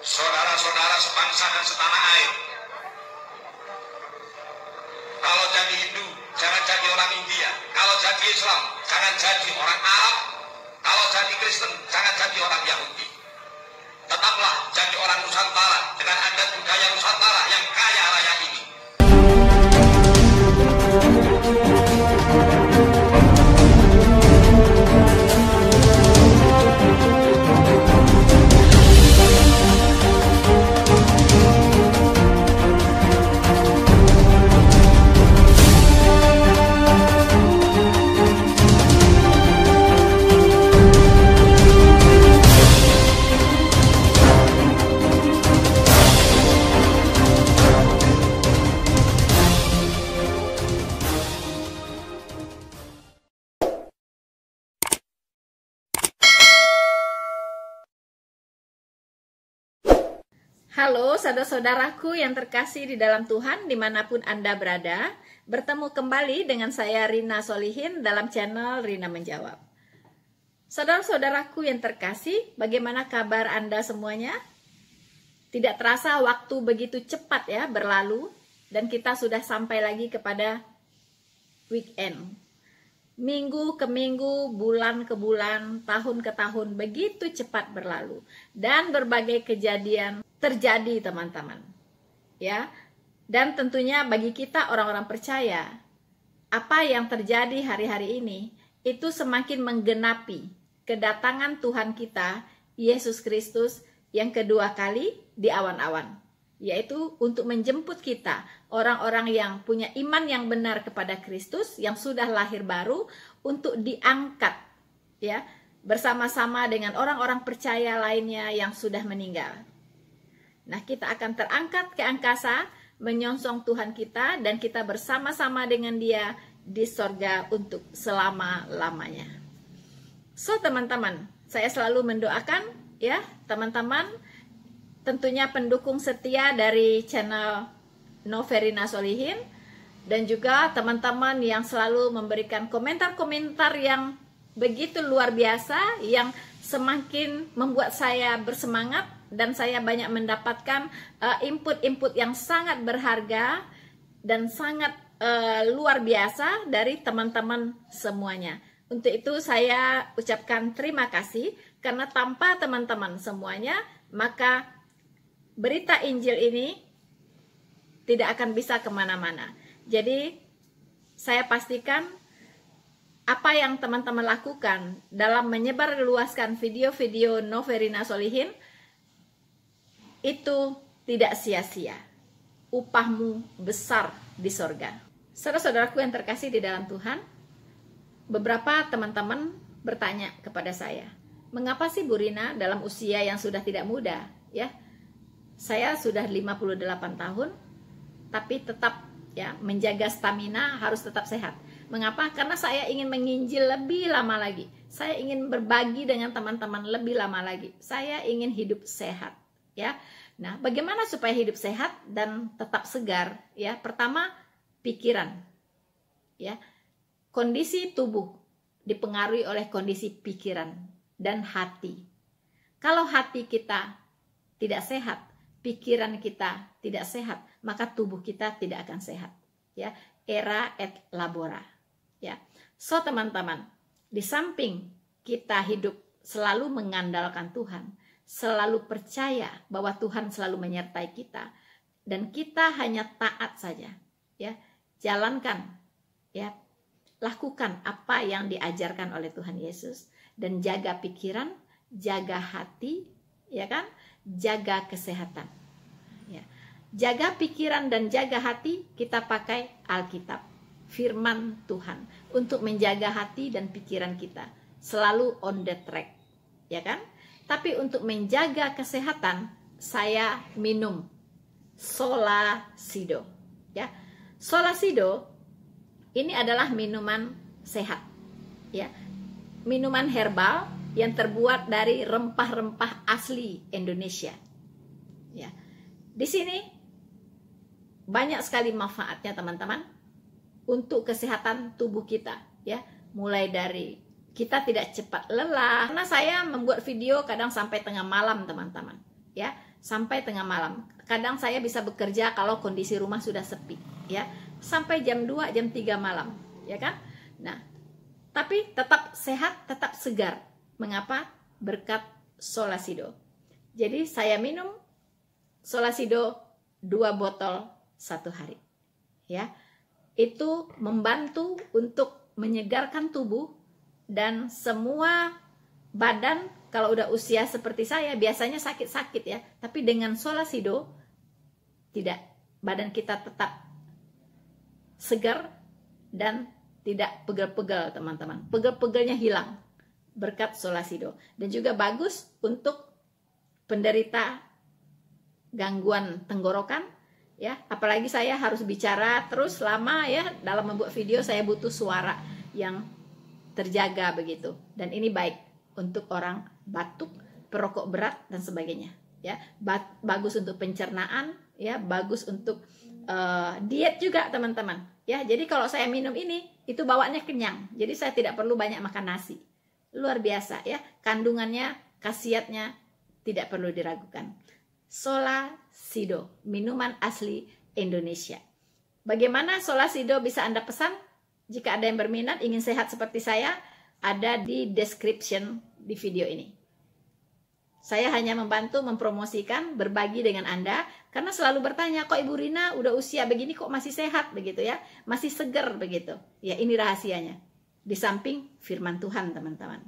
saudara-saudara sebangsa dan setanah air. Kalau jadi Hindu, jangan jadi orang India. Kalau jadi Islam, jangan jadi orang Arab. Kalau jadi Kristen, jangan jadi orang Yahudi. Tetaplah jadi orang Nusantara dengan adat budaya Nusantara yang kaya raya ini. Halo saudara-saudaraku yang terkasih di dalam Tuhan dimanapun Anda berada. Bertemu kembali dengan saya Rina Solihin dalam channel Rina Menjawab. Saudara-saudaraku yang terkasih, bagaimana kabar Anda semuanya? Tidak terasa waktu begitu cepat ya berlalu, dan kita sudah sampai lagi kepada weekend. Minggu ke minggu, bulan ke bulan, tahun ke tahun begitu cepat berlalu, dan berbagai kejadian terjadi teman-teman ya. Dan tentunya bagi kita orang-orang percaya, apa yang terjadi hari-hari ini itu semakin menggenapi kedatangan Tuhan kita Yesus Kristus yang kedua kali di awan-awan, yaitu untuk menjemput kita orang-orang yang punya iman yang benar kepada Kristus, yang sudah lahir baru, untuk diangkat ya bersama-sama dengan orang-orang percaya lainnya yang sudah meninggal. Nah, kita akan terangkat ke angkasa, menyongsong Tuhan kita, dan kita bersama-sama dengan Dia di sorga untuk selama-lamanya. So, teman-teman, saya selalu mendoakan ya, teman-teman, tentunya pendukung setia dari channel Rina Solihin, dan juga teman-teman yang selalu memberikan komentar-komentar yang begitu luar biasa, yang semakin membuat saya bersemangat, dan saya banyak mendapatkan input-input yang sangat berharga dan sangat luar biasa dari teman-teman semuanya. Untuk itu saya ucapkan terima kasih, karena tanpa teman-teman semuanya, maka berita Injil ini tidak akan bisa kemana-mana. Jadi saya pastikan apa yang teman-teman lakukan dalam menyebarluaskan video-video Rina Solihin itu tidak sia-sia. Upahmu besar di sorga. Saudara-saudaraku yang terkasih di dalam Tuhan, beberapa teman-teman bertanya kepada saya, mengapa sih Bu Rina dalam usia yang sudah tidak muda ya? Saya sudah 58 tahun, tapi tetap ya menjaga stamina, harus tetap sehat. Mengapa? Karena saya ingin menginjil lebih lama lagi. Saya ingin berbagi dengan teman-teman lebih lama lagi. Saya ingin hidup sehat ya. Nah, bagaimana supaya hidup sehat dan tetap segar ya? Pertama, pikiran ya. Kondisi tubuh dipengaruhi oleh kondisi pikiran dan hati. Kalau hati kita tidak sehat, pikiran kita tidak sehat, maka tubuh kita tidak akan sehat ya. Era et labora ya. So teman-teman, di samping kita hidup selalu mengandalkan Tuhan, selalu percaya bahwa Tuhan selalu menyertai kita, dan kita hanya taat saja ya, jalankan ya, lakukan apa yang diajarkan oleh Tuhan Yesus, dan jaga pikiran, jaga hati ya kan, jaga kesehatan ya. Jaga pikiran dan jaga hati, kita pakai Alkitab, firman Tuhan, untuk menjaga hati dan pikiran kita selalu on the track ya kan. Tapi untuk menjaga kesehatan, saya minum Solasido ya. Solasido ini adalah minuman sehat ya. Minuman herbal yang terbuat dari rempah-rempah asli Indonesia ya. Di sini banyak sekali manfaatnya teman-teman untuk kesehatan tubuh kita ya. Mulai dari kita tidak cepat lelah, karena saya membuat video kadang sampai tengah malam teman-teman ya. sampai tengah malam. Kadang saya bisa bekerja kalau kondisi rumah sudah sepi, ya, sampai jam 2, jam 3 malam, ya kan? Nah, tapi tetap sehat, tetap segar. Mengapa? Berkat Solasido. Jadi saya minum Solasido 2 botol 1 hari, ya. Itu membantu untuk menyegarkan tubuh, dan semua badan. Kalau udah usia seperti saya, biasanya sakit-sakit ya. Tapi dengan Solasido, tidak. Badan kita tetap segar dan tidak pegel-pegel, teman-teman. Pegel-pegelnya hilang berkat Solasido. Dan juga bagus untuk penderita gangguan tenggorokan, ya. Apalagi saya harus bicara terus lama ya. Dalam membuat video saya butuh suara yang terjaga begitu. Dan ini baik untuk orang batuk, perokok berat dan sebagainya, ya. Bagus untuk pencernaan, ya, bagus untuk diet juga, teman-teman, ya. Jadi kalau saya minum ini, itu bawaannya kenyang. Jadi saya tidak perlu banyak makan nasi. Luar biasa, ya. Kandungannya, khasiatnya tidak perlu diragukan. Solasido, minuman asli Indonesia. Bagaimana Solasido bisa Anda pesan? Jika ada yang berminat, ingin sehat seperti saya, ada di description di video ini. Saya hanya membantu mempromosikan, berbagi dengan Anda, karena selalu bertanya, kok Ibu Rina udah usia begini kok masih sehat begitu ya, masih seger begitu. Ya, ini rahasianya. Di samping firman Tuhan, teman-teman.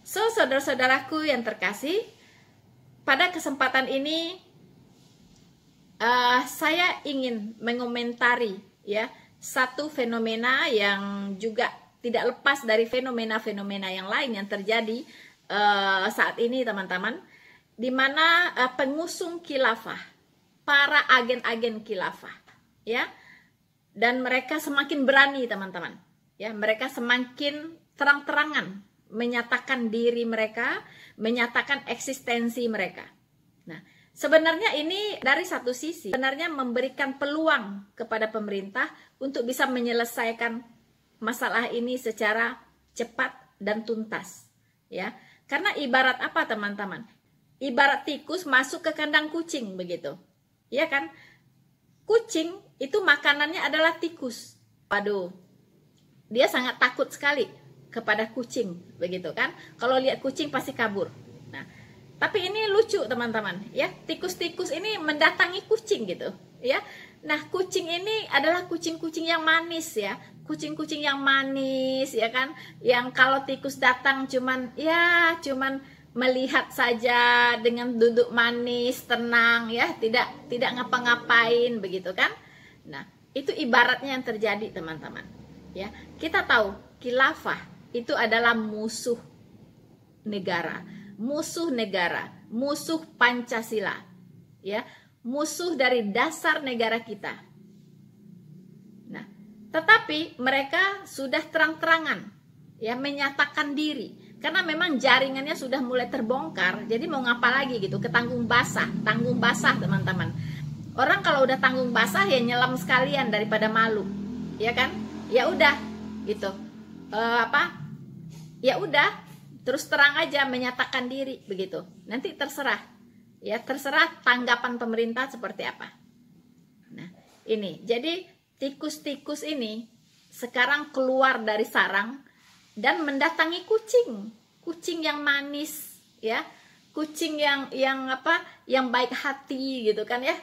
So, saudara-saudaraku yang terkasih, pada kesempatan ini saya ingin mengomentari ya satu fenomena yang juga tidak lepas dari fenomena-fenomena yang lain yang terjadi saat ini, teman-teman, di mana pengusung khilafah, para agen-agen khilafah, ya, dan mereka semakin berani, teman-teman, ya, mereka semakin terang-terangan menyatakan diri mereka, menyatakan eksistensi mereka. Nah, sebenarnya ini dari satu sisi sebenarnya memberikan peluang kepada pemerintah untuk bisa menyelesaikan masalah ini secara cepat dan tuntas, ya. Karena ibarat apa, teman-teman? Ibarat tikus masuk ke kandang kucing begitu. Ya kan? Kucing itu makanannya adalah tikus. Waduh. Dia sangat takut sekali kepada kucing begitu kan? Kalau lihat kucing pasti kabur. Nah, tapi ini lucu, teman-teman, ya. Tikus-tikus ini mendatangi kucing gitu, ya. Nah, kucing ini adalah kucing-kucing yang manis, ya. Kucing-kucing yang manis, ya kan? Yang kalau tikus datang cuman melihat saja dengan duduk manis, tenang, ya, tidak ngapa-ngapain begitu kan? Nah, itu ibaratnya yang terjadi, teman-teman. Ya, kita tahu khilafah itu adalah musuh negara, musuh Pancasila, ya, musuh dari dasar negara kita. Nah, tetapi mereka sudah terang-terangan, ya, menyatakan diri, karena memang jaringannya sudah mulai terbongkar. Jadi mau ngapa lagi gitu? Ketanggung basah, teman-teman. Orang kalau udah tanggung basah ya nyelam sekalian daripada malu, ya kan? Ya udah, gitu. Ya udah, terus terang aja menyatakan diri begitu. Nanti terserah, ya, terserah tanggapan pemerintah seperti apa. Nah, ini jadi tikus-tikus ini sekarang keluar dari sarang dan mendatangi kucing yang manis, ya, kucing yang baik hati gitu kan, ya.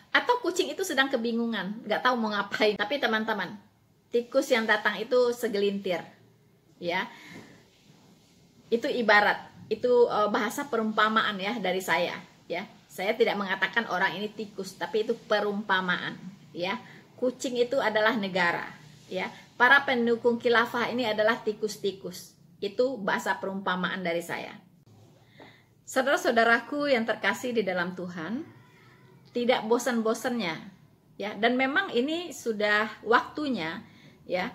Atau kucing itu sedang kebingungan, nggak tahu mau ngapain. Tapi teman-teman, tikus yang datang itu segelintir, ya. Itu ibarat, itu bahasa perumpamaan ya dari saya, ya. Saya tidak mengatakan orang ini tikus, tapi itu perumpamaan, ya. Kucing itu adalah negara, ya. Para pendukung khilafah ini adalah tikus-tikus. Itu bahasa perumpamaan dari saya. Saudara-saudaraku yang terkasih di dalam Tuhan, tidak bosan-bosannya, ya. Dan memang ini sudah waktunya, ya,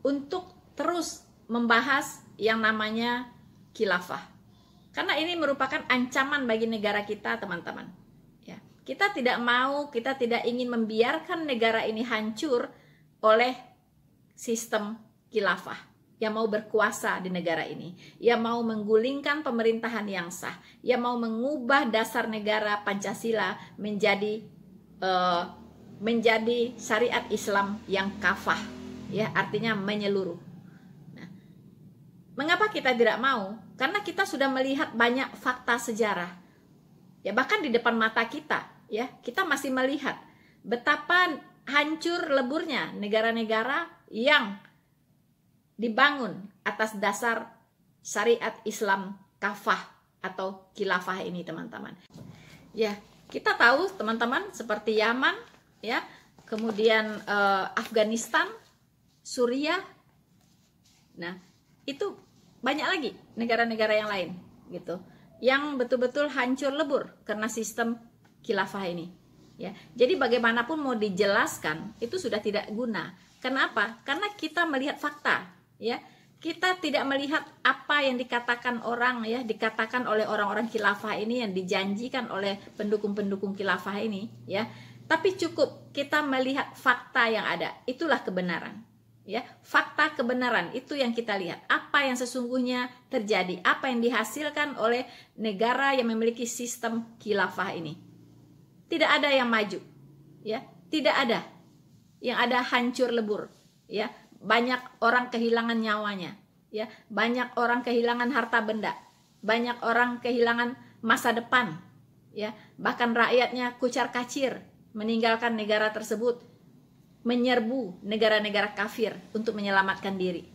untuk terus membahas yang namanya khilafah. Karena ini merupakan ancaman bagi negara kita, teman-teman. Ya, kita tidak ingin membiarkan negara ini hancur oleh sistem khilafah, yang mau berkuasa di negara ini, yang mau menggulingkan pemerintahan yang sah, yang mau mengubah dasar negara Pancasila menjadi syariat Islam yang kafah, ya, artinya menyeluruh. Nah, mengapa kita tidak mau? Karena kita sudah melihat banyak fakta sejarah, ya, bahkan di depan mata kita, ya, kita masih melihat betapa hancur leburnya negara-negara yang dibangun atas dasar syariat Islam kafah atau khilafah ini, teman-teman. Ya, kita tahu teman-teman seperti Yaman, ya, kemudian Afghanistan, Suriah. Nah, itu banyak lagi negara-negara yang lain gitu, yang betul-betul hancur lebur karena sistem khilafah ini. Ya, jadi bagaimanapun mau dijelaskan itu sudah tidak guna. Kenapa? Karena kita melihat fakta. Ya, kita tidak melihat apa yang dikatakan orang, ya, dikatakan oleh orang-orang khilafah ini, yang dijanjikan oleh pendukung-pendukung khilafah ini, ya. Tapi cukup kita melihat fakta yang ada, itulah kebenaran, ya. Fakta kebenaran itu yang kita lihat, apa yang sesungguhnya terjadi, apa yang dihasilkan oleh negara yang memiliki sistem khilafah ini. Tidak ada yang maju, ya, tidak ada. Yang ada hancur lebur, ya. Banyak orang kehilangan nyawanya, ya, banyak orang kehilangan harta benda, banyak orang kehilangan masa depan, ya, bahkan rakyatnya kucar kacir meninggalkan negara tersebut, menyerbu negara-negara kafir untuk menyelamatkan diri.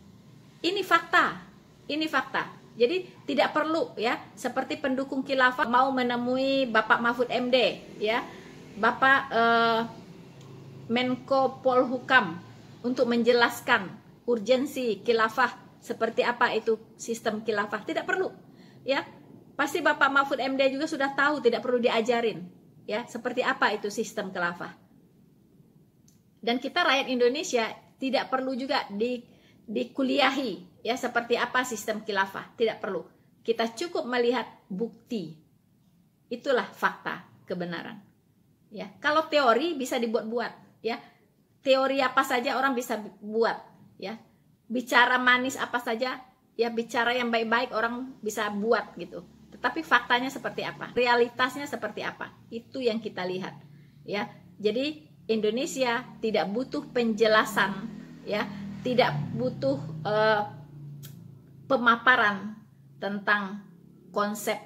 Ini fakta, ini fakta. Jadi tidak perlu, ya, seperti pendukung khilafah mau menemui Bapak Mahfud MD, ya, Bapak Menko Polhukam, untuk menjelaskan urgensi khilafah, seperti apa itu sistem khilafah. Tidak perlu, ya. Pasti Bapak Mahfud MD juga sudah tahu, tidak perlu diajarin, ya, seperti apa itu sistem khilafah. Dan kita rakyat Indonesia tidak perlu juga dikuliahi, ya, seperti apa sistem khilafah. Tidak perlu. Kita cukup melihat bukti. Itulah fakta kebenaran. Ya, kalau teori bisa dibuat-buat, ya. Teori apa saja orang bisa buat, ya. Bicara manis apa saja, ya, bicara yang baik-baik orang bisa buat gitu. Tetapi faktanya seperti apa? Realitasnya seperti apa? Itu yang kita lihat, ya. Jadi Indonesia tidak butuh penjelasan, ya, tidak butuh pemaparan tentang konsep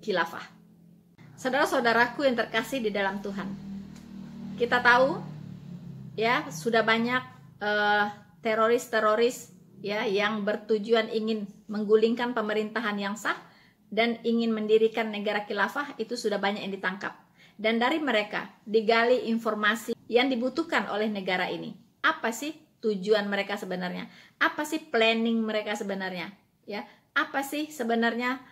khilafah. Saudara-saudaraku yang terkasih di dalam Tuhan, kita tahu, ya, sudah banyak teroris-teroris, ya, yang bertujuan ingin menggulingkan pemerintahan yang sah dan ingin mendirikan negara khilafah. Itu sudah banyak yang ditangkap, dan dari mereka digali informasi yang dibutuhkan oleh negara ini. Apa sih tujuan mereka sebenarnya? Apa sih planning mereka sebenarnya? Ya, apa sih sebenarnya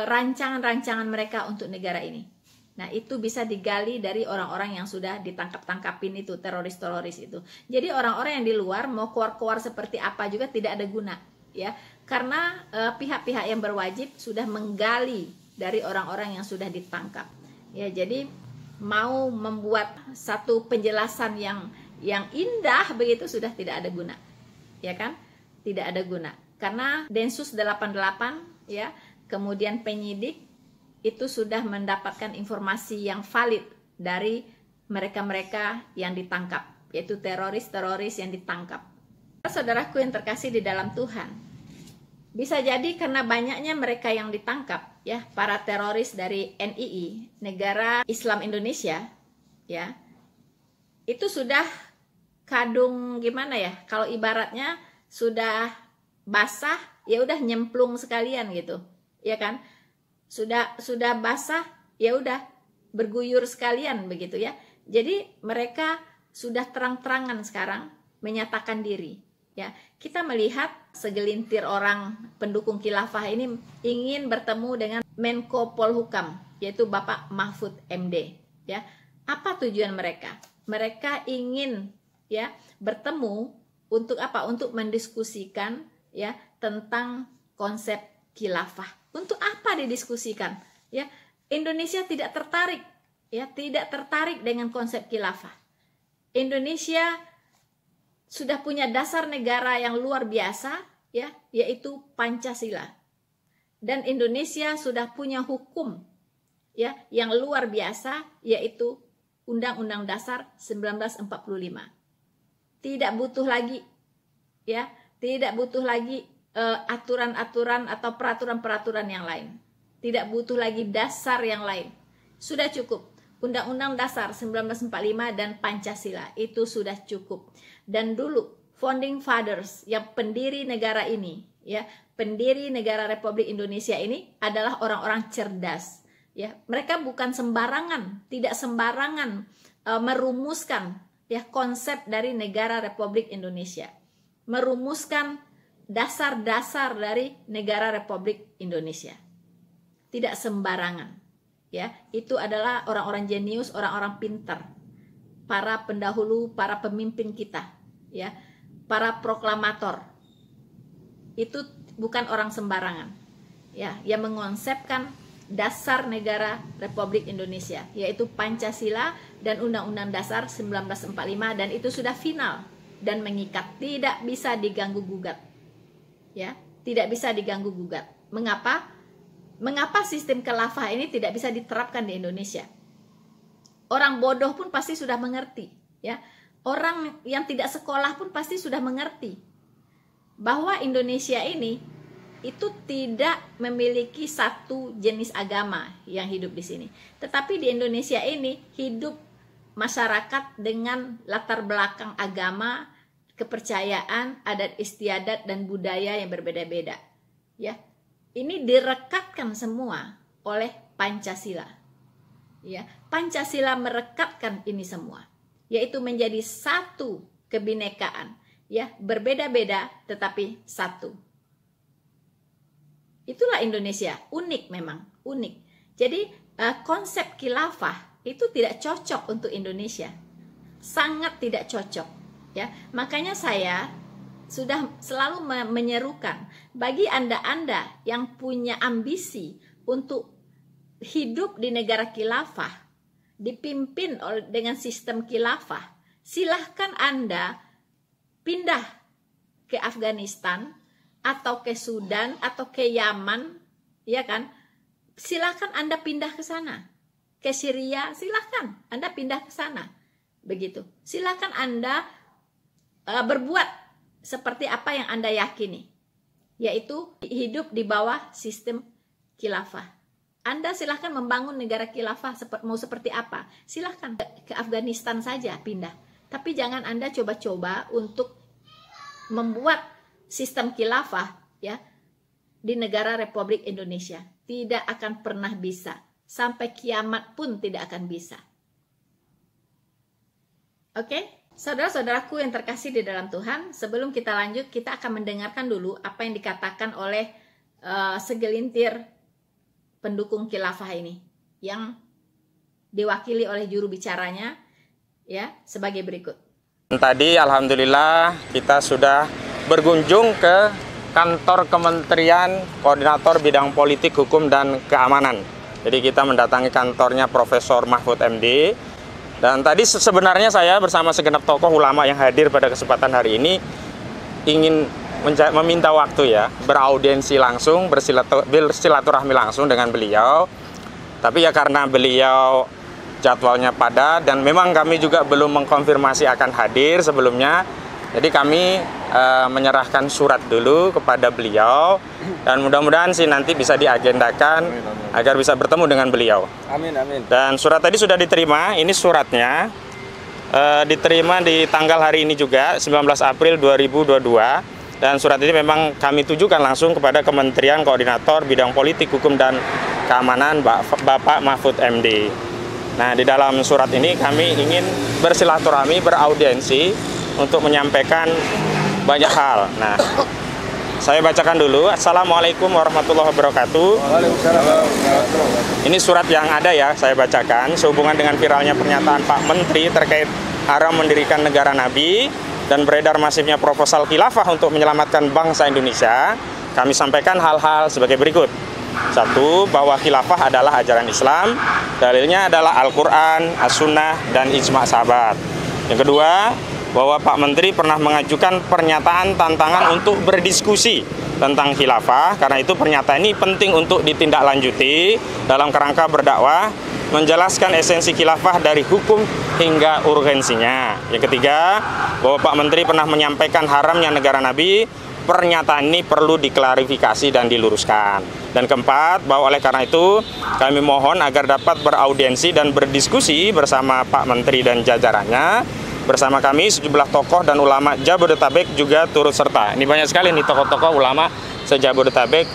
rancangan-rancangan mereka untuk negara ini? Nah, itu bisa digali dari orang-orang yang sudah ditangkap-tangkapin itu, teroris-teroris itu. Jadi orang-orang yang di luar mau keluar-keluar seperti apa juga tidak ada guna, ya. Karena pihak-pihak yang berwajib sudah menggali dari orang-orang yang sudah ditangkap. Ya, jadi mau membuat satu penjelasan yang indah begitu sudah tidak ada guna. Ya kan? Tidak ada guna. Karena Densus 88, ya, kemudian penyidik itu sudah mendapatkan informasi yang valid dari mereka-mereka yang ditangkap, yaitu teroris-teroris yang ditangkap. Saudaraku yang terkasih di dalam Tuhan, bisa jadi karena banyaknya mereka yang ditangkap, ya, para teroris dari NII, Negara Islam Indonesia, ya, itu sudah kadung gimana ya, kalau ibaratnya sudah basah, ya udah nyemplung sekalian gitu, ya kan? Sudah basah, ya udah berguyur sekalian begitu, ya. Jadi mereka sudah terang-terangan sekarang menyatakan diri, ya. Kita melihat segelintir orang pendukung khilafah ini ingin bertemu dengan Menko Polhukam, yaitu Bapak Mahfud MD, ya. Apa tujuan mereka? Mereka ingin, ya, bertemu untuk apa? Untuk mendiskusikan, ya, tentang konsep khilafah. Untuk apa didiskusikan? Ya, Indonesia tidak tertarik, ya, tidak tertarik dengan konsep khilafah. Indonesia sudah punya dasar negara yang luar biasa, ya, yaitu Pancasila. Dan Indonesia sudah punya hukum, ya, yang luar biasa, yaitu Undang-Undang Dasar 1945. Tidak butuh lagi, ya, tidak butuh lagi aturan-aturan atau peraturan-peraturan yang lain. Tidak butuh lagi dasar yang lain. Sudah cukup. Undang-Undang Dasar 1945 dan Pancasila itu sudah cukup. Dan dulu founding fathers yang pendiri negara ini, ya, pendiri negara Republik Indonesia ini adalah orang-orang cerdas, ya. Mereka bukan sembarangan, tidak sembarangan merumuskan, ya, konsep dari negara Republik Indonesia, merumuskan dasar-dasar dari negara Republik Indonesia. Tidak sembarangan, ya. Itu adalah orang-orang jenius, orang-orang pintar, para pendahulu, para pemimpin kita, ya, para proklamator. Itu bukan orang sembarangan, ya, yang mengonsepkan dasar negara Republik Indonesia, yaitu Pancasila dan Undang-Undang Dasar 1945, dan itu sudah final dan mengikat, tidak bisa diganggu gugat, ya, tidak bisa diganggu gugat. Mengapa? Mengapa sistem khilafah ini tidak bisa diterapkan di Indonesia? Orang bodoh pun pasti sudah mengerti, ya. Orang yang tidak sekolah pun pasti sudah mengerti bahwa Indonesia ini itu tidak memiliki satu jenis agama yang hidup di sini. Tetapi di Indonesia ini hidup masyarakat dengan latar belakang agama, kepercayaan, adat istiadat dan budaya yang berbeda-beda, ya. Ini direkatkan semua oleh Pancasila, ya. Pancasila merekatkan ini semua, yaitu menjadi satu kebinekaan, ya, berbeda-beda tetapi satu. Itulah Indonesia, unik, memang unik. Jadi konsep khilafah itu tidak cocok untuk Indonesia, sangat tidak cocok, ya. Makanya saya sudah selalu menyerukan bagi Anda-Anda yang punya ambisi untuk hidup di negara khilafah, dipimpin dengan sistem khilafah, silahkan Anda pindah ke Afghanistan atau ke Sudan atau ke Yaman, ya kan? Silahkan Anda pindah ke sana. Ke Syria, silahkan Anda pindah ke sana. Begitu. Silahkan Anda berbuat seperti apa yang Anda yakini, yaitu hidup di bawah sistem khilafah. Anda silahkan membangun negara khilafah mau seperti apa. Silahkan ke Afghanistan saja pindah. Tapi jangan Anda coba-coba untuk membuat sistem khilafah, ya, di negara Republik Indonesia. Tidak akan pernah bisa. Sampai kiamat pun tidak akan bisa. Oke? Saudara-saudaraku yang terkasih di dalam Tuhan, sebelum kita lanjut, kita akan mendengarkan dulu apa yang dikatakan oleh segelintir pendukung khilafah ini, yang diwakili oleh juru bicaranya, ya, sebagai berikut. Tadi alhamdulillah kita sudah berkunjung ke kantor Kementerian Koordinator Bidang Politik, Hukum, dan Keamanan. Jadi kita mendatangi kantornya Profesor Mahfud MD. Dan tadi sebenarnya saya bersama segenap tokoh ulama yang hadir pada kesempatan hari ini ingin meminta waktu, ya, beraudiensi langsung, bersilaturahmi langsung dengan beliau. Tapi ya karena beliau jadwalnya padat dan memang kami juga belum mengkonfirmasi akan hadir sebelumnya, jadi kami menyerahkan surat dulu kepada beliau dan mudah-mudahan sih nanti bisa diagendakan agar bisa bertemu dengan beliau. Amin, amin. Dan surat tadi sudah diterima, ini suratnya diterima di tanggal hari ini juga, 19 April 2022. Dan surat ini memang kami tujukan langsung kepada Kementerian Koordinator Bidang Politik, Hukum, dan Keamanan Bapak Mahfud MD. Nah, di dalam surat ini kami ingin bersilaturahmi, beraudiensi untuk menyampaikan banyak hal. Nah, saya bacakan dulu. Assalamualaikum warahmatullahi wabarakatuh. Ini surat yang ada, ya, saya bacakan. Sehubungan dengan viralnya pernyataan Pak Menteri terkait haram mendirikan negara Nabi dan beredar masifnya proposal khilafah untuk menyelamatkan bangsa Indonesia, kami sampaikan hal-hal sebagai berikut. 1. Bahwa khilafah adalah ajaran Islam. Dalilnya adalah Al-Quran, As-Sunnah, dan Ijma' sahabat. Yang kedua, bahwa Pak Menteri pernah mengajukan pernyataan tantangan untuk berdiskusi tentang khilafah. Karena itu pernyataan ini penting untuk ditindaklanjuti dalam kerangka berdakwah, menjelaskan esensi khilafah dari hukum hingga urgensinya. Yang ketiga, bahwa Pak Menteri pernah menyampaikan haramnya negara Nabi. Pernyataan ini perlu diklarifikasi dan diluruskan. Dan keempat, bahwa oleh karena itu kami mohon agar dapat beraudiensi dan berdiskusi bersama Pak Menteri dan jajarannya. Bersama kami sejumlah tokoh dan ulama Jabodetabek juga turut serta. Ini banyak sekali nih tokoh-tokoh ulama se-Jabodetabek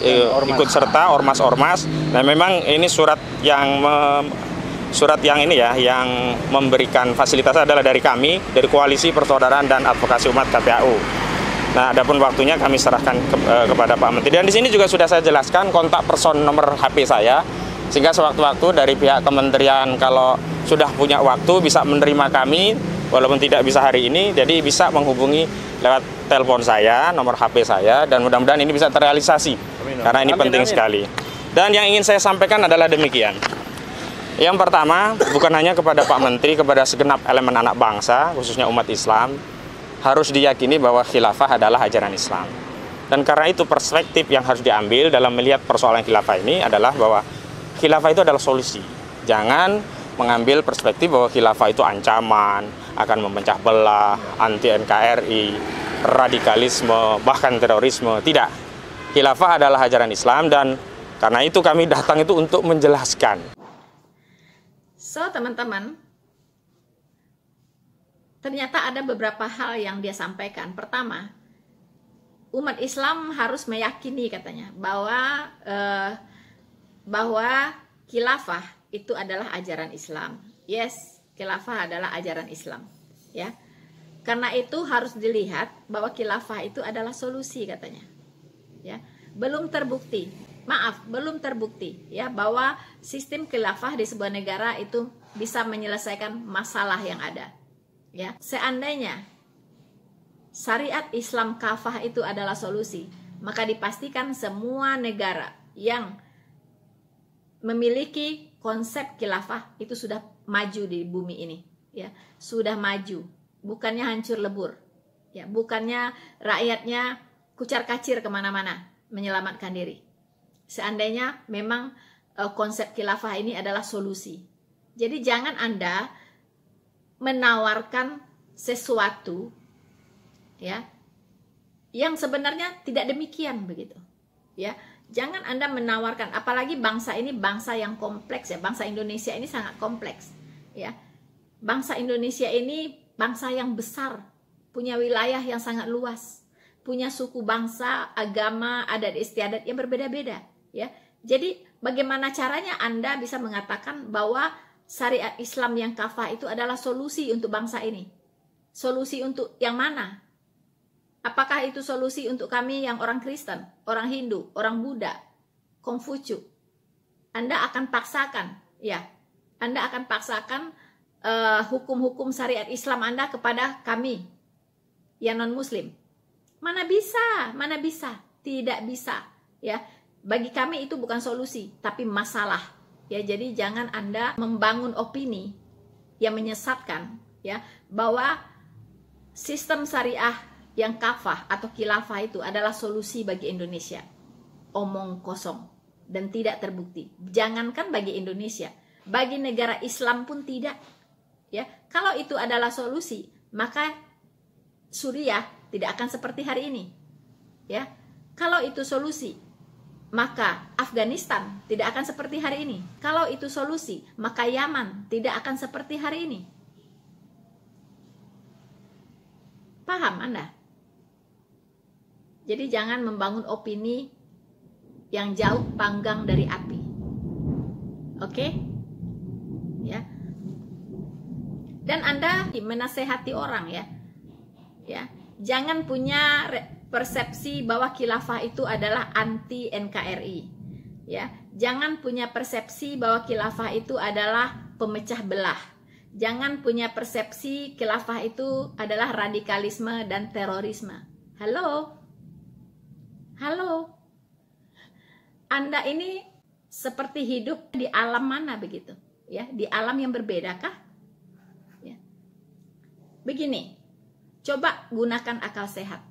ikut serta, ormas-ormas. Nah, memang ini surat yang ini ya, yang memberikan fasilitas adalah dari kami, dari Koalisi Persaudaraan dan Advokasi Umat KPAU. Nah, adapun waktunya kami serahkan kepada Pak Menteri. Dan di sini juga sudah saya jelaskan kontak person nomor HP saya, sehingga sewaktu-waktu dari pihak kementerian kalau sudah punya waktu bisa menerima kami, walaupun tidak bisa hari ini, jadi bisa menghubungi lewat telepon saya, nomor HP saya, dan mudah-mudahan ini bisa terrealisasi, karena ini penting sekali. Dan yang ingin saya sampaikan adalah demikian. Yang pertama, bukan hanya kepada Pak Menteri, kepada segenap elemen anak bangsa, khususnya umat Islam, harus diyakini bahwa khilafah adalah ajaran Islam. Dan karena itu perspektif yang harus diambil dalam melihat persoalan khilafah ini adalah bahwa khilafah itu adalah solusi. Jangan mengambil perspektif bahwa khilafah itu ancaman, akan memecah belah, anti NKRI, radikalisme, bahkan terorisme. Tidak. Khilafah adalah ajaran Islam, dan karena itu kami datang itu untuk menjelaskan. So, teman-teman, ternyata ada beberapa hal yang dia sampaikan. Pertama, umat Islam harus meyakini katanya bahwa khilafah itu adalah ajaran Islam. Yes, khilafah adalah ajaran Islam, ya. Karena itu harus dilihat bahwa khilafah itu adalah solusi katanya. Ya, belum terbukti. Belum terbukti ya bahwa sistem khilafah di sebuah negara itu bisa menyelesaikan masalah yang ada. Ya, seandainya syariat Islam kafah itu adalah solusi, maka dipastikan semua negara yang memiliki konsep khilafah itu sudah maju di bumi ini, ya, sudah maju, bukannya hancur lebur, ya, bukannya rakyatnya kucar-kacir kemana-mana menyelamatkan diri. Seandainya memang konsep khilafah ini adalah solusi, jadi jangan Anda menawarkan sesuatu ya yang sebenarnya tidak demikian begitu, ya. Jangan Anda menawarkan, apalagi bangsa ini bangsa yang kompleks ya, bangsa Indonesia ini sangat kompleks ya. Bangsa Indonesia ini bangsa yang besar, punya wilayah yang sangat luas, punya suku bangsa, agama, adat istiadat yang berbeda-beda ya. Jadi bagaimana caranya Anda bisa mengatakan bahwa syariat Islam yang kafah itu adalah solusi untuk bangsa ini? Solusi untuk yang mana? Apakah itu solusi untuk kami yang orang Kristen, orang Hindu, orang Buddha, Konghucu? Anda akan paksakan, ya, Anda akan paksakan hukum-hukum syariat Islam Anda kepada kami yang non-Muslim? Mana bisa, tidak bisa, ya. Bagi kami itu bukan solusi, tapi masalah. Ya, jadi jangan Anda membangun opini yang menyesatkan ya bahwa sistem syariah yang kafah atau khilafah itu adalah solusi bagi Indonesia. Omong kosong dan tidak terbukti. Jangankan bagi Indonesia, bagi negara Islam pun tidak. Ya, kalau itu adalah solusi, maka Suriah tidak akan seperti hari ini. Ya, kalau itu solusi, maka Afghanistan tidak akan seperti hari ini. Kalau itu solusi, maka Yaman tidak akan seperti hari ini. Paham Anda? Jadi jangan membangun opini yang jauh panggang dari api. Oke? Ya. Dan Anda menasehati orang ya. Ya, jangan punya persepsi bahwa khilafah itu adalah anti NKRI. Ya, jangan punya persepsi bahwa khilafah itu adalah pemecah belah. Jangan punya persepsi khilafah itu adalah radikalisme dan terorisme. Halo? Anda ini seperti hidup di alam mana begitu? Ya, di alam yang berbedakah? Ya. Begini, Coba gunakan akal sehat,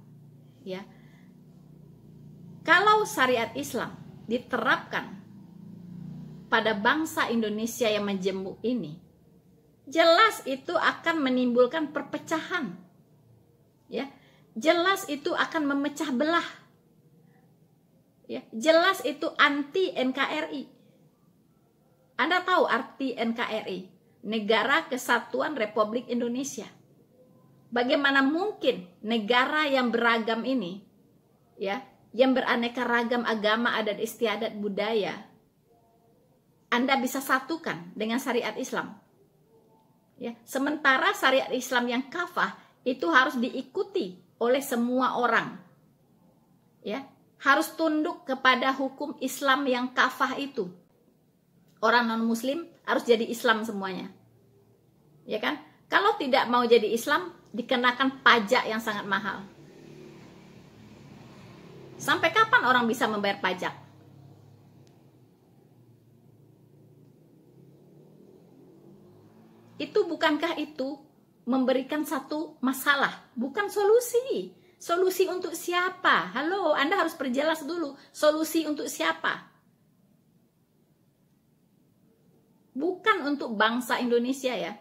ya. Kalau syariat Islam diterapkan pada bangsa Indonesia yang majemuk ini, jelas itu akan menimbulkan perpecahan, ya. Jelas itu akan memecah belah, ya. Jelas itu anti NKRI. Anda tahu arti NKRI? Negara Kesatuan Republik Indonesia. Bagaimana mungkin negara yang beragam ini, ya, yang beraneka ragam agama, adat istiadat, budaya, Anda bisa satukan dengan syariat Islam? Ya, sementara syariat Islam yang kafah itu harus diikuti oleh semua orang. Ya, harus tunduk kepada hukum Islam yang kafah itu. Orang non-muslim harus jadi Islam semuanya. Ya kan? Kalau tidak mau jadi Islam, dikenakan pajak yang sangat mahal. Sampai kapan orang bisa membayar pajak? Itu bukankah itu memberikan satu masalah, bukan solusi? Solusi untuk siapa? Halo, Anda harus perjelas dulu. Solusi untuk siapa? Bukan untuk bangsa Indonesia, ya.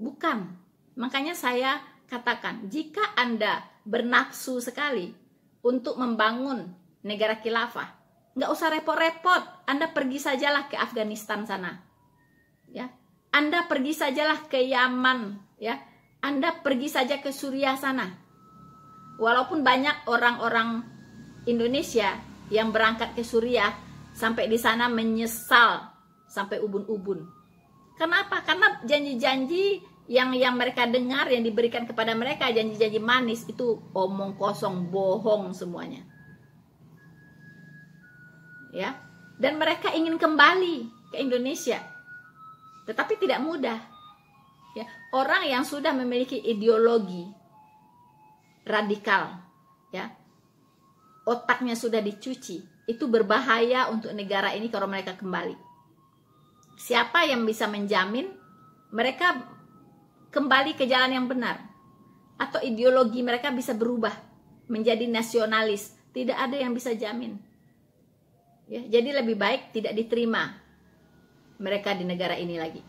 Bukan. Makanya saya katakan, jika Anda bernafsu sekali untuk membangun negara khilafah, nggak usah repot-repot. Anda pergi sajalah ke Afghanistan sana, ya. Anda pergi sajalah ke Yaman, ya. Anda pergi saja ke Suriah sana. Walaupun banyak orang-orang Indonesia yang berangkat ke Suriah sampai di sana menyesal sampai ubun-ubun. Kenapa? Karena janji-janji yang mereka dengar, yang diberikan kepada mereka, janji-janji manis, itu omong kosong, bohong semuanya. Ya. Dan mereka ingin kembali ke Indonesia. Tetapi tidak mudah. Ya. Orang yang sudah memiliki ideologi radikal, ya, otaknya sudah dicuci, itu berbahaya untuk negara ini kalau mereka kembali. Siapa yang bisa menjamin mereka kembali ke jalan yang benar? Atau ideologi mereka bisa berubah menjadi nasionalis? Tidak ada yang bisa jamin. Ya, jadi lebih baik tidak diterima mereka di negara ini lagi.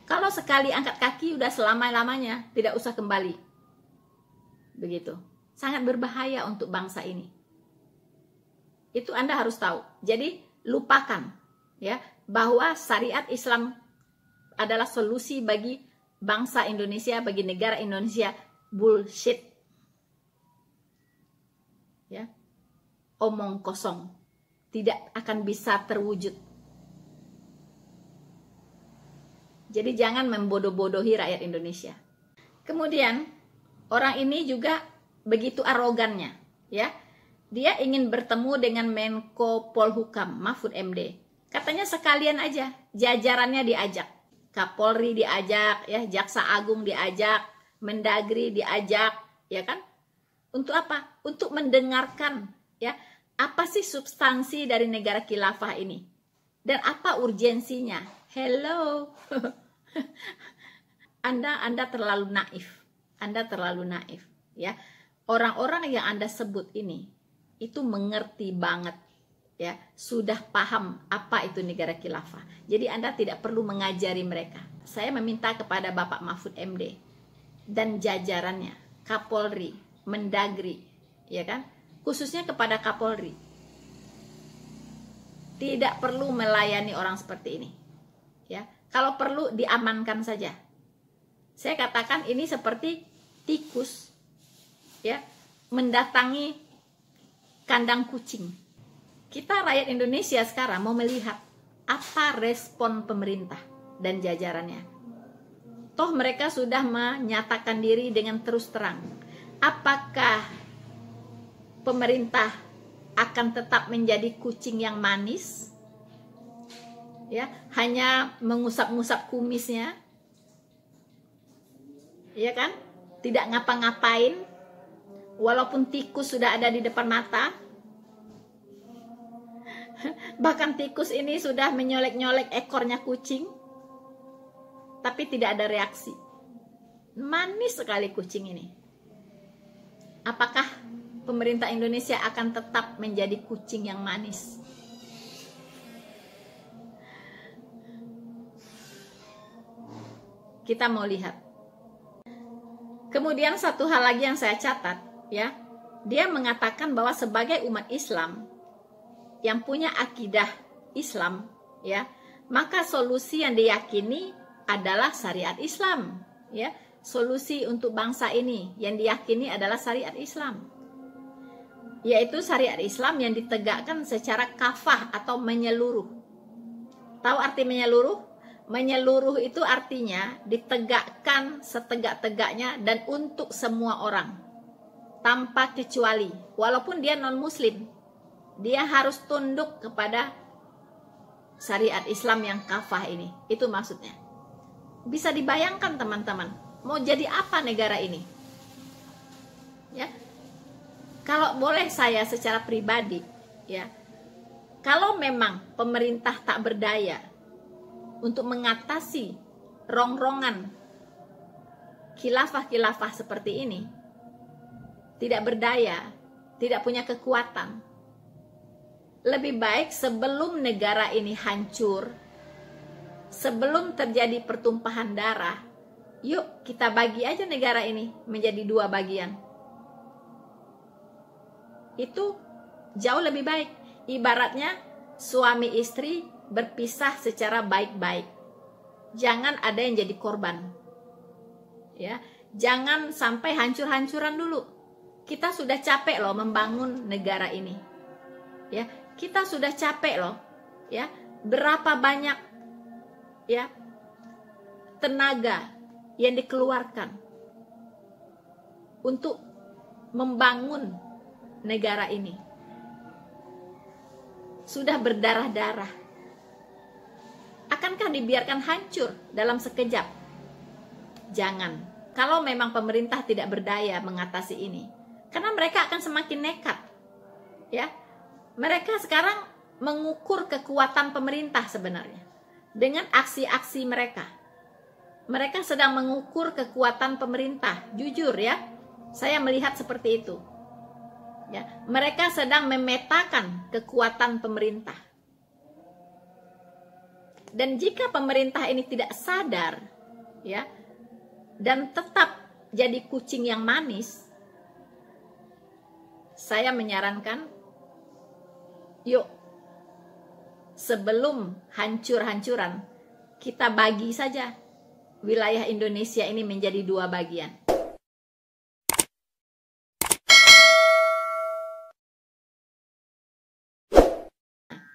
Kalau sekali angkat kaki udah selama-lamanya, tidak usah kembali. Begitu. Sangat berbahaya untuk bangsa ini. Itu Anda harus tahu. Jadi lupakan, ya, bahwa syariat Islam adalah solusi bagi bangsa Indonesia, bagi negara Indonesia. Bullshit. Ya. Omong kosong. Tidak akan bisa terwujud. Jadi jangan membodoh-bodohi rakyat Indonesia. Kemudian orang ini juga begitu arogannya, ya. Dia ingin bertemu dengan Menko Polhukam Mahfud MD. Katanya sekalian aja, jajarannya diajak. Kapolri diajak, ya, Jaksa Agung diajak, Mendagri diajak, ya kan? Untuk apa? Untuk mendengarkan, ya, apa sih substansi dari negara khilafah ini? Dan apa urgensinya? Hello. Anda terlalu naif. Anda terlalu naif, ya. Orang-orang yang Anda sebut ini itu mengerti banget, ya, sudah paham apa itu negara khilafah. Jadi Anda tidak perlu mengajari mereka. Saya meminta kepada Bapak Mahfud MD dan jajarannya, Kapolri, Mendagri, ya kan? Khususnya kepada Kapolri. Tidak perlu melayani orang seperti ini. Ya, kalau perlu diamankan saja. Saya katakan ini seperti tikus, ya, mendatangi kandang kucing. Kita rakyat Indonesia sekarang mau melihat apa respon pemerintah dan jajarannya. Toh mereka sudah menyatakan diri dengan terus terang. Apakah pemerintah akan tetap menjadi kucing yang manis? Ya, hanya mengusap-ngusap kumisnya. Ya kan? Tidak ngapa-ngapain. Walaupun tikus sudah ada di depan mata. Bahkan tikus ini sudah menyolek-nyolek ekornya kucing. Tapi tidak ada reaksi. Manis sekali kucing ini. apakah pemerintah Indonesia akan tetap menjadi kucing yang manis? Kita mau lihat. Kemudian satu hal lagi yang saya catat, ya, dia mengatakan bahwa sebagai umat Islam yang punya akidah Islam, ya, maka solusi yang diyakini adalah syariat Islam, ya. Solusi untuk bangsa ini yang diyakini adalah syariat Islam, yaitu syariat Islam yang ditegakkan secara kafah atau menyeluruh. Tahu arti menyeluruh? Menyeluruh itu artinya ditegakkan setegak-tegaknya dan untuk semua orang tanpa kecuali, walaupun dia non-muslim, dia harus tunduk kepada syariat Islam yang kafah ini. Itu maksudnya. Bisa dibayangkan teman-teman, mau jadi apa negara ini? Ya. Kalau boleh saya secara pribadi, ya, kalau memang pemerintah tak berdaya untuk mengatasi rongrongan khilafah-khilafah seperti ini, tidak berdaya, tidak punya kekuatan, lebih baik sebelum negara ini hancur, sebelum terjadi pertumpahan darah, yuk kita bagi aja negara ini menjadi 2 bagian. Itu jauh lebih baik. Ibaratnya suami istri berpisah secara baik-baik. Jangan ada yang jadi korban. Ya, jangan sampai hancur-hancuran dulu. Kita sudah capek loh membangun negara ini. Ya, kita sudah capek loh. Ya, berapa banyak ya tenaga yang dikeluarkan untuk membangun negara ini. Sudah berdarah-darah. Akankah dibiarkan hancur dalam sekejap? Jangan. Kalau memang pemerintah tidak berdaya mengatasi ini, karena mereka akan semakin nekat. Ya, mereka sekarang mengukur kekuatan pemerintah sebenarnya dengan aksi-aksi mereka. Mereka sedang mengukur kekuatan pemerintah. Jujur ya, saya melihat seperti itu. Ya, mereka sedang memetakan kekuatan pemerintah. Dan jika pemerintah ini tidak sadar, ya, dan tetap jadi kucing yang manis, saya menyarankan, yuk, sebelum hancur-hancuran, kita bagi saja wilayah Indonesia ini menjadi 2 bagian.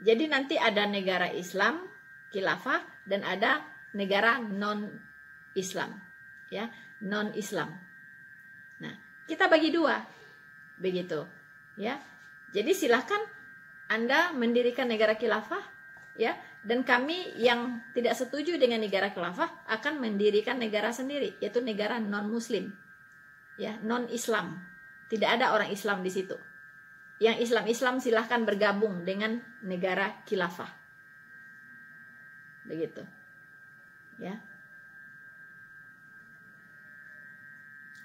Jadi nanti ada negara Islam khilafah dan ada negara non-Islam, ya, non-Islam. Nah, kita bagi 2, begitu, ya. Jadi silahkan Anda mendirikan negara khilafah, ya, dan kami yang tidak setuju dengan negara khilafah akan mendirikan negara sendiri, yaitu negara non-Muslim, ya, non-Islam. Tidak ada orang Islam di situ. Yang Islam-Islam silahkan bergabung dengan negara khilafah. Begitu. Ya.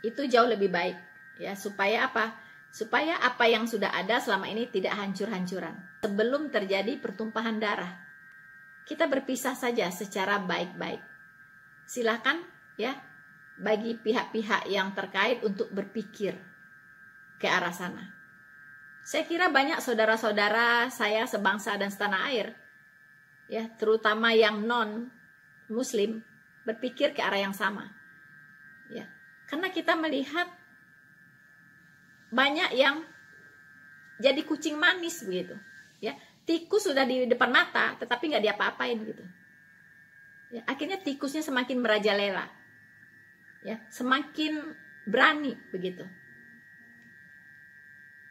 Itu jauh lebih baik, ya, supaya apa? Supaya apa yang sudah ada selama ini tidak hancur-hancuran. Sebelum terjadi pertumpahan darah, kita berpisah saja secara baik-baik. Silakan, ya, bagi pihak-pihak yang terkait untuk berpikir ke arah sana. Saya kira banyak saudara-saudara saya sebangsa dan setanah air, ya, terutama yang non-Muslim, berpikir ke arah yang sama. Ya, karena kita melihat banyak yang jadi kucing manis begitu. Ya, tikus sudah di depan mata, tetapi nggak diapa-apain gitu. Ya, akhirnya tikusnya semakin merajalela, ya, semakin berani begitu.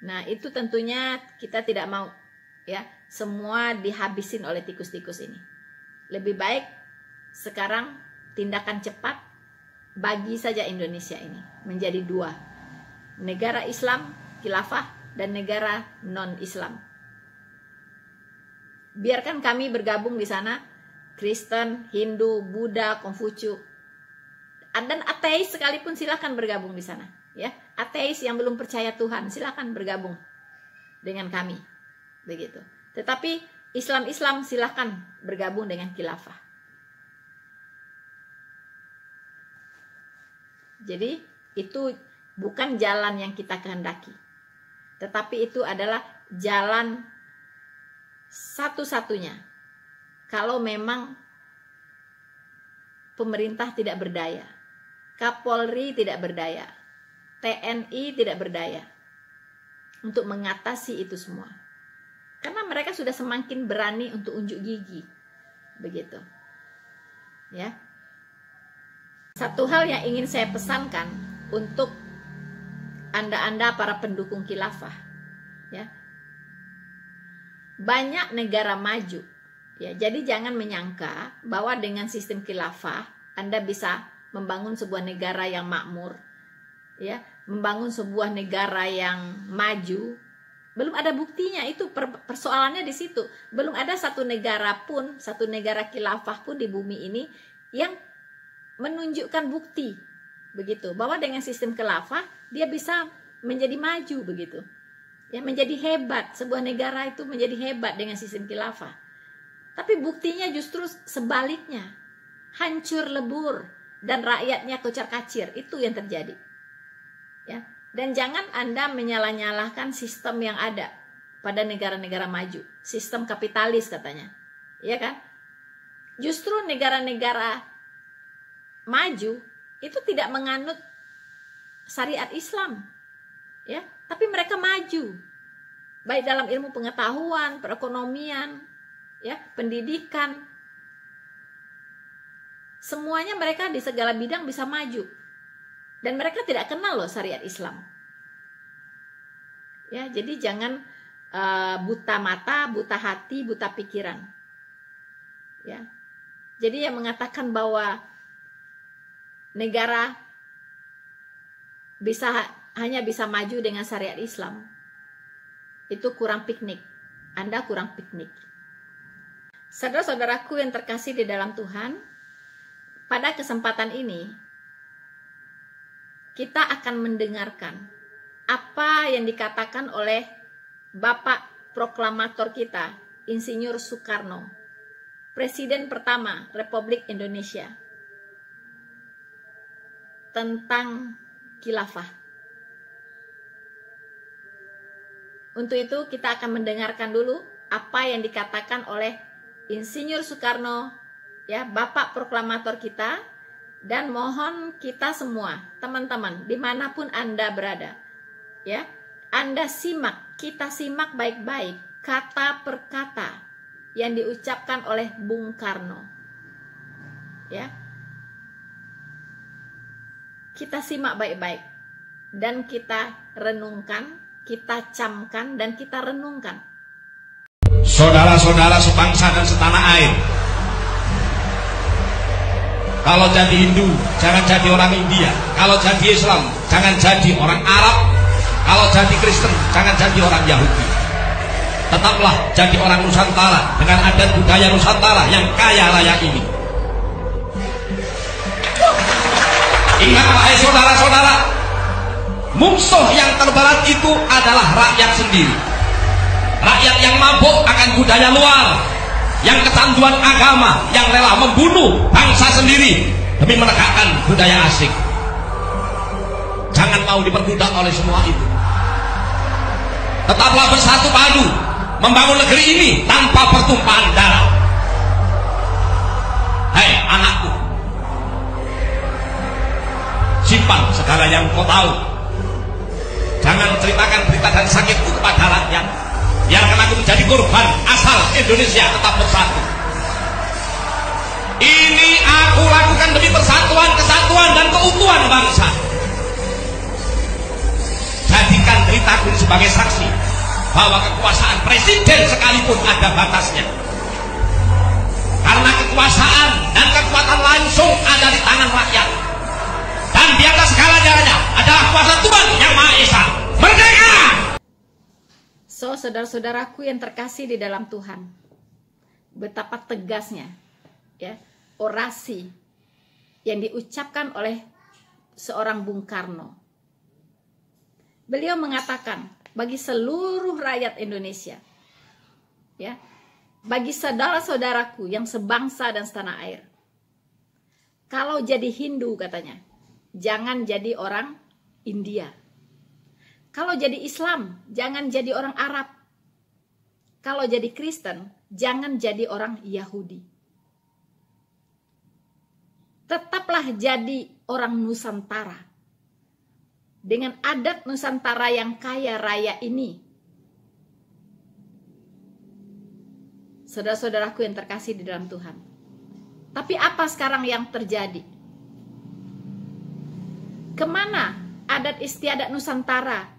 Nah, itu tentunya kita tidak mau, ya, semua dihabisin oleh tikus-tikus ini. Lebih baik sekarang tindakan cepat, bagi saja Indonesia ini menjadi 2. Negara Islam, khilafah, dan negara non-Islam. Biarkan kami bergabung di sana, Kristen, Hindu, Buddha, Konghucu, dan ateis sekalipun silahkan bergabung di sana. Ya, ateis yang belum percaya Tuhan, silakan bergabung dengan kami, begitu. Tetapi Islam silakan bergabung dengan khilafah. Jadi itu bukan jalan yang kita kehendaki, tetapi itu adalah jalan satu-satunya kalau memang pemerintah tidak berdaya, Kapolri tidak berdaya, TNI tidak berdaya untuk mengatasi itu semua. Karena mereka sudah semakin berani untuk unjuk gigi, begitu. Ya. Satu hal yang ingin saya pesankan untuk Anda para pendukung khilafah, ya. Banyak negara maju, ya. Jadi jangan menyangka bahwa dengan sistem khilafah Anda bisa membangun sebuah negara yang makmur, ya, membangun sebuah negara yang maju. Belum ada buktinya, itu persoalannya di situ. Belum ada satu negara khilafah pun di bumi ini yang menunjukkan bukti, begitu, bahwa dengan sistem khilafah dia bisa menjadi maju, begitu. Ya, menjadi hebat, sebuah negara itu menjadi hebat dengan sistem khilafah. Tapi buktinya justru sebaliknya, hancur lebur dan rakyatnya kocar-kacir, itu yang terjadi. Ya, dan jangan Anda menyalah-nyalahkan sistem yang ada pada negara-negara maju, sistem kapitalis katanya, ya kan? Justru negara-negara maju itu tidak menganut syariat Islam, ya, tapi mereka maju baik dalam ilmu pengetahuan, perekonomian, ya, pendidikan, semuanya mereka di segala bidang bisa maju, dan mereka tidak kenal loh syariat Islam, ya. Jadi jangan buta mata, buta hati, buta pikiran, ya. Jadi yang mengatakan bahwa negara hanya bisa maju dengan syariat Islam, itu kurang piknik. Anda kurang piknik. Saudara-saudaraku yang terkasih di dalam Tuhan, pada kesempatan ini kita akan mendengarkan apa yang dikatakan oleh Bapak Proklamator kita, Insinyur Soekarno, Presiden pertama Republik Indonesia, tentang khilafah. Untuk itu kita akan mendengarkan dulu apa yang dikatakan oleh Insinyur Soekarno, ya, Bapak Proklamator kita, dan mohon kita semua, teman-teman, dimanapun Anda berada, ya, Anda simak, kita simak baik-baik kata per kata yang diucapkan oleh Bung Karno, ya. Kita simak baik-baik dan kita renungkan, kita camkan, dan kita renungkan. Saudara-saudara sebangsa dan setanah air, kalau jadi Hindu jangan jadi orang India, kalau jadi Islam jangan jadi orang Arab, kalau jadi Kristen jangan jadi orang Yahudi. Tetaplah jadi orang Nusantara dengan adat budaya Nusantara yang kaya raya ini. Ingat, wahai saudara-saudara, musuh yang terberat itu adalah rakyat sendiri. Rakyat yang mabuk akan budaya luar, yang kecanduan agama, yang rela membunuh bangsa sendiri demi menegakkan budaya asing. Jangan mau diperbudak oleh semua itu. Tetaplah bersatu padu membangun negeri ini tanpa pertumpahan darah. Hai anakku, simpan segala yang kau tahu. Jangan ceritakan berita dan sakitku kepada rakyat. Biarkan aku menjadi korban asal Indonesia tetap bersatu. Ini aku lakukan demi persatuan, kesatuan, dan keutuhan bangsa. Jadikan ceritaku sebagai saksi bahwa kekuasaan presiden sekalipun ada batasnya. Karena kekuasaan dan kekuatan langsung ada di tangan rakyat. Dan di atas segala-galanya adalah kuasa Tuhan yang Maha Esa. Merdeka! So, saudara-saudaraku yang terkasih di dalam Tuhan, betapa tegasnya, ya, orasi yang diucapkan oleh seorang Bung Karno. Beliau mengatakan bagi seluruh rakyat Indonesia, ya, bagi saudara-saudaraku yang sebangsa dan setanah air, kalau jadi Hindu katanya, jangan jadi orang India. Kalau jadi Islam, jangan jadi orang Arab. Kalau jadi Kristen, jangan jadi orang Yahudi. Tetaplah jadi orang Nusantara. Dengan adat Nusantara yang kaya raya ini. Saudara-saudaraku yang terkasih di dalam Tuhan. Tapi apa sekarang yang terjadi? Kemana adat istiadat Nusantara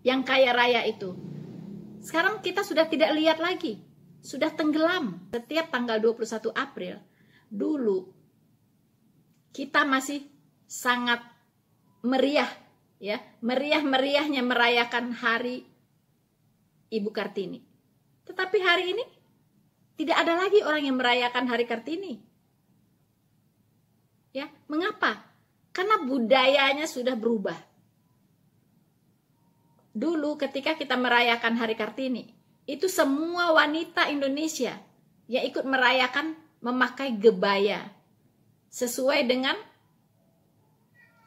yang kaya raya itu? Sekarang kita sudah tidak lihat lagi. Sudah tenggelam. Setiap tanggal 21 April, dulu kita masih sangat meriah, ya, meriah-meriahnya merayakan hari Ibu Kartini. Tetapi hari ini tidak ada lagi orang yang merayakan hari Kartini. Ya, mengapa? Karena budayanya sudah berubah. Dulu ketika kita merayakan hari Kartini, itu semua wanita Indonesia yang ikut merayakan memakai kebaya sesuai dengan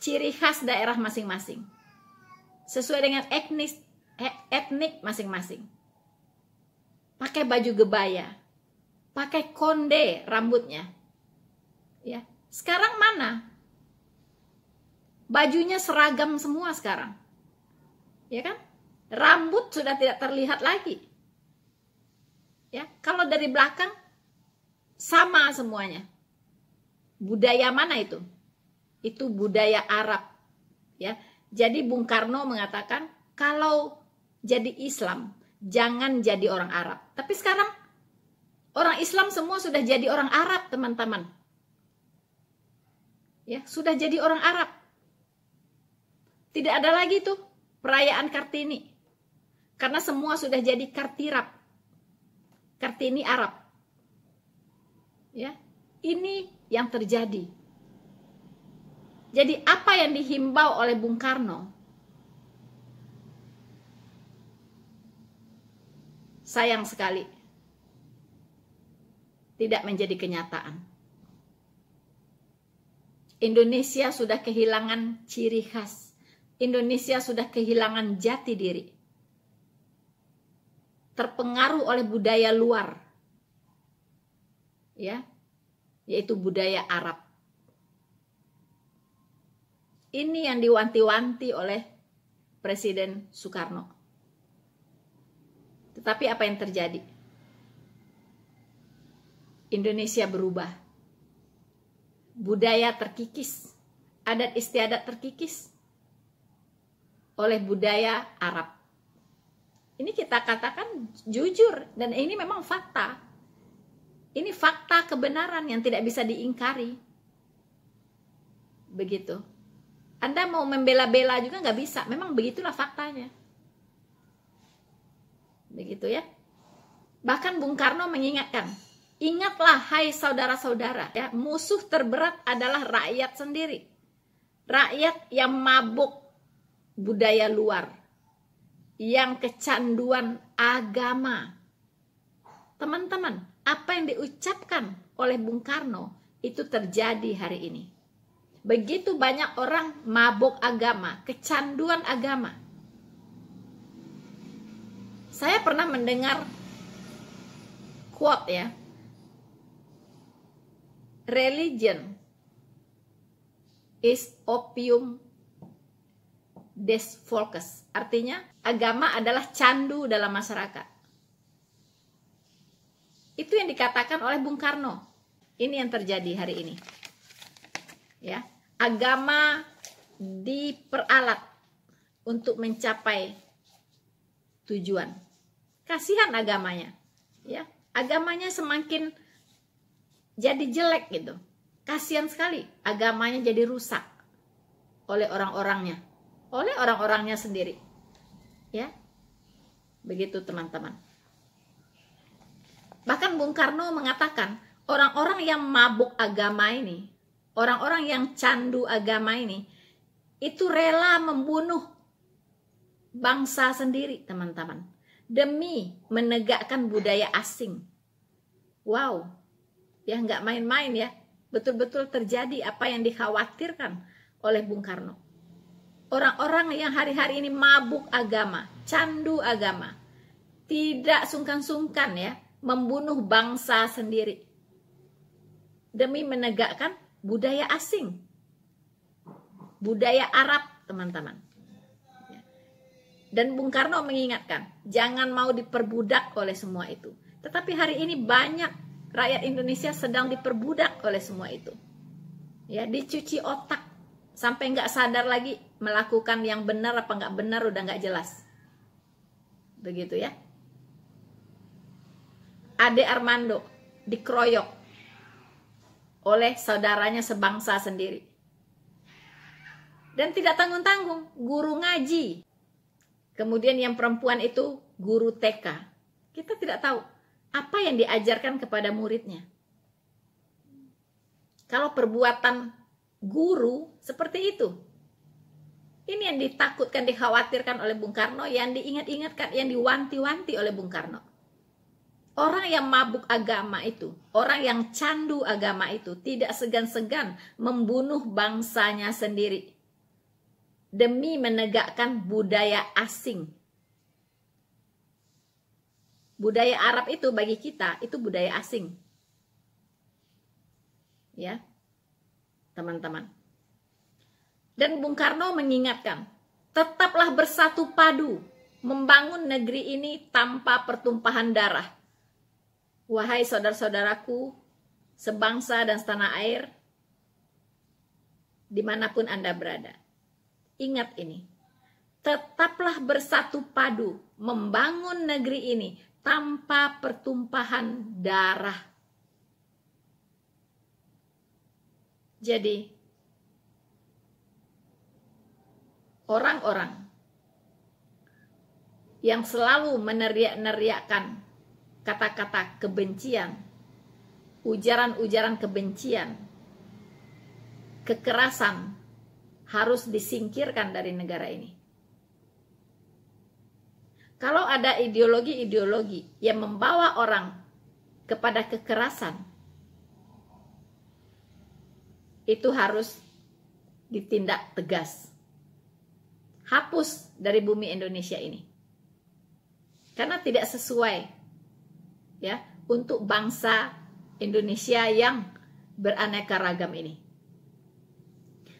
ciri khas daerah masing-masing, sesuai dengan etnik masing-masing. Pakai baju kebaya, pakai konde rambutnya. Ya, sekarang mana? Bajunya seragam semua sekarang. Ya kan? Rambut sudah tidak terlihat lagi. Ya, kalau dari belakang sama semuanya. Budaya mana itu? Itu budaya Arab. Ya. Jadi Bung Karno mengatakan kalau jadi Islam jangan jadi orang Arab. Tapi sekarang orang Islam semua sudah jadi orang Arab, teman-teman. Ya, sudah jadi orang Arab. Tidak ada lagi tuh perayaan Kartini. Karena semua sudah jadi Kartirab. Kartini Arab. Ya, ini yang terjadi. Jadi apa yang dihimbau oleh Bung Karno? Sayang sekali tidak menjadi kenyataan. Indonesia sudah kehilangan ciri khas. Indonesia sudah kehilangan jati diri. Terpengaruh oleh budaya luar. Ya, yaitu budaya Arab. Ini yang diwanti-wanti oleh Presiden Soekarno. Tetapi apa yang terjadi? Indonesia berubah. Budaya terkikis, adat istiadat terkikis oleh budaya Arab. Ini kita katakan jujur, dan ini memang fakta. Ini fakta kebenaran yang tidak bisa diingkari. Begitu. Anda mau membela-bela juga nggak bisa. Memang begitulah faktanya. Begitu ya. Bahkan Bung Karno mengingatkan, ingatlah hai saudara-saudara, ya, musuh terberat adalah rakyat sendiri. Rakyat yang mabuk budaya luar, yang kecanduan agama. Teman-teman, apa yang diucapkan oleh Bung Karno itu terjadi hari ini. Begitu banyak orang mabuk agama, kecanduan agama. Saya pernah mendengar quote, ya, religion is opium des volkes. Artinya agama adalah candu dalam masyarakat. Itu yang dikatakan oleh Bung Karno. Ini yang terjadi hari ini. Ya, agama diperalat untuk mencapai tujuan. Kasihan agamanya. Ya, agamanya semakin jadi jelek gitu. Kasihan sekali agamanya jadi rusak oleh orang-orangnya, oleh orang-orangnya sendiri. Ya. Begitu teman-teman. Bahkan Bung Karno mengatakan orang-orang yang mabuk agama ini, orang-orang yang candu agama ini, itu rela membunuh bangsa sendiri, teman-teman, demi menegakkan budaya asing. Wow, ya nggak main-main ya, betul-betul terjadi apa yang dikhawatirkan oleh Bung Karno. Orang-orang yang hari-hari ini mabuk agama, candu agama, tidak sungkan-sungkan ya membunuh bangsa sendiri demi menegakkan budaya asing, budaya Arab, teman-teman. Dan Bung Karno mengingatkan, jangan mau diperbudak oleh semua itu. Tetapi hari ini banyak rakyat Indonesia sedang diperbudak oleh semua itu. Ya, dicuci otak sampai nggak sadar lagi melakukan yang benar apa nggak benar, udah nggak jelas. Begitu ya. Ade Armando dikeroyok oleh saudaranya sebangsa sendiri. Dan tidak tanggung-tanggung, guru ngaji. Kemudian yang perempuan itu guru TK. Kita tidak tahu apa yang diajarkan kepada muridnya. Kalau perbuatan guru seperti itu, ini yang ditakutkan, dikhawatirkan oleh Bung Karno, yang diingat-ingatkan, yang diwanti-wanti oleh Bung Karno. Orang yang mabuk agama itu, orang yang candu agama itu, tidak segan-segan membunuh bangsanya sendiri demi menegakkan budaya asing. Budaya Arab itu bagi kita itu budaya asing. Ya, teman-teman. Dan Bung Karno mengingatkan, tetaplah bersatu padu membangun negeri ini tanpa pertumpahan darah. Wahai saudara-saudaraku, sebangsa dan setanah air, dimanapun Anda berada, ingat ini, tetaplah bersatu padu membangun negeri ini tanpa pertumpahan darah. Jadi, orang-orang yang selalu meneriak-neriakkan kata-kata kebencian, ujaran-ujaran kebencian, kekerasan harus disingkirkan dari negara ini. Kalau ada ideologi-ideologi yang membawa orang kepada kekerasan, itu harus ditindak tegas. Hapus dari bumi Indonesia ini. Karena tidak sesuai ya untuk bangsa Indonesia yang beraneka ragam ini.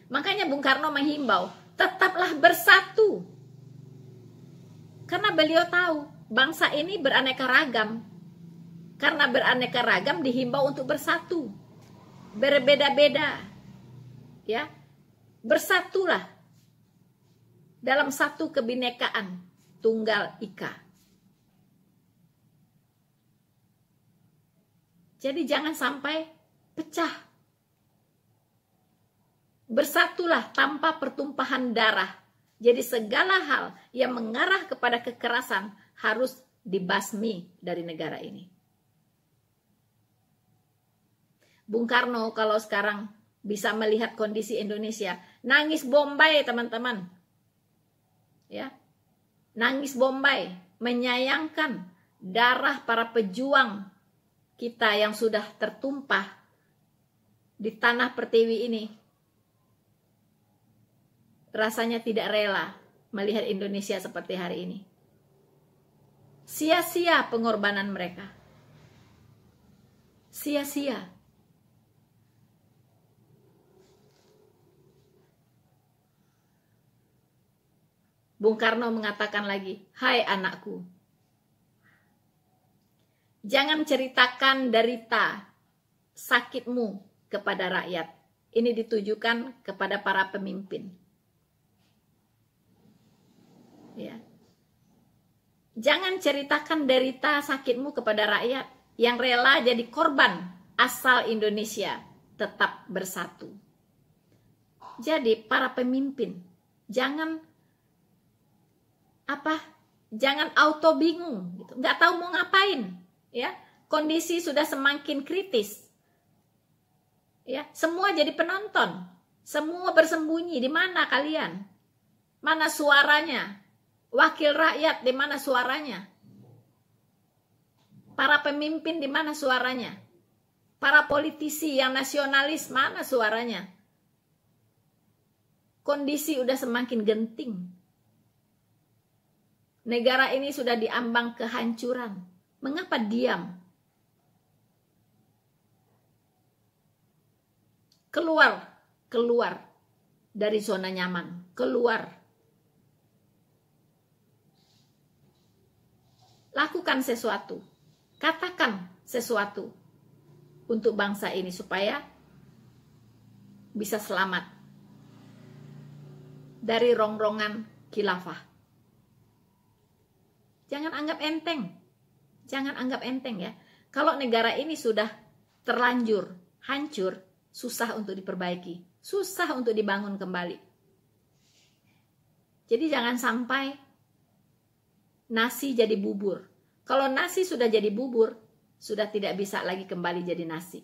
Makanya Bung Karno menghimbau, tetaplah bersatu. Karena beliau tahu bangsa ini beraneka ragam. Karena beraneka ragam dihimbau untuk bersatu. Berbeda-beda. Ya. Bersatulah dalam satu kebinekaan tunggal ika. Jadi jangan sampai pecah. Bersatulah tanpa pertumpahan darah. Jadi segala hal yang mengarah kepada kekerasan harus dibasmi dari negara ini. Bung Karno kalau sekarang bisa melihat kondisi Indonesia, nangis Bombay teman-teman. Ya. Nangis Bombay, menyayangkan darah para pejuang kita yang sudah tertumpah di tanah pertiwi ini. Rasanya tidak rela melihat Indonesia seperti hari ini. Sia-sia pengorbanan mereka. Sia-sia. Bung Karno mengatakan lagi, hai anakku, jangan ceritakan derita sakitmu kepada rakyat. Ini ditujukan kepada para pemimpin. Ya. Jangan ceritakan derita sakitmu kepada rakyat yang rela jadi korban asal Indonesia tetap bersatu. Jadi para pemimpin, jangan auto bingung, gitu. Nggak tahu mau ngapain. Ya, kondisi sudah semakin kritis. Ya, semua jadi penonton, semua bersembunyi. Di mana kalian? Mana suaranya? Wakil rakyat di mana suaranya? Para pemimpin di mana suaranya? Para politisi yang nasionalis mana suaranya? Kondisi udah semakin genting. Negara ini sudah diambang kehancuran. Mengapa diam? Keluar dari zona nyaman, keluar. Lakukan sesuatu, katakan sesuatu untuk bangsa ini supaya bisa selamat dari rongrongan khilafah. Jangan anggap enteng ya. Kalau negara ini sudah terlanjur hancur, susah untuk diperbaiki, susah untuk dibangun kembali. Jadi jangan sampai nasi jadi bubur. Kalau nasi sudah jadi bubur, sudah tidak bisa lagi kembali jadi nasi.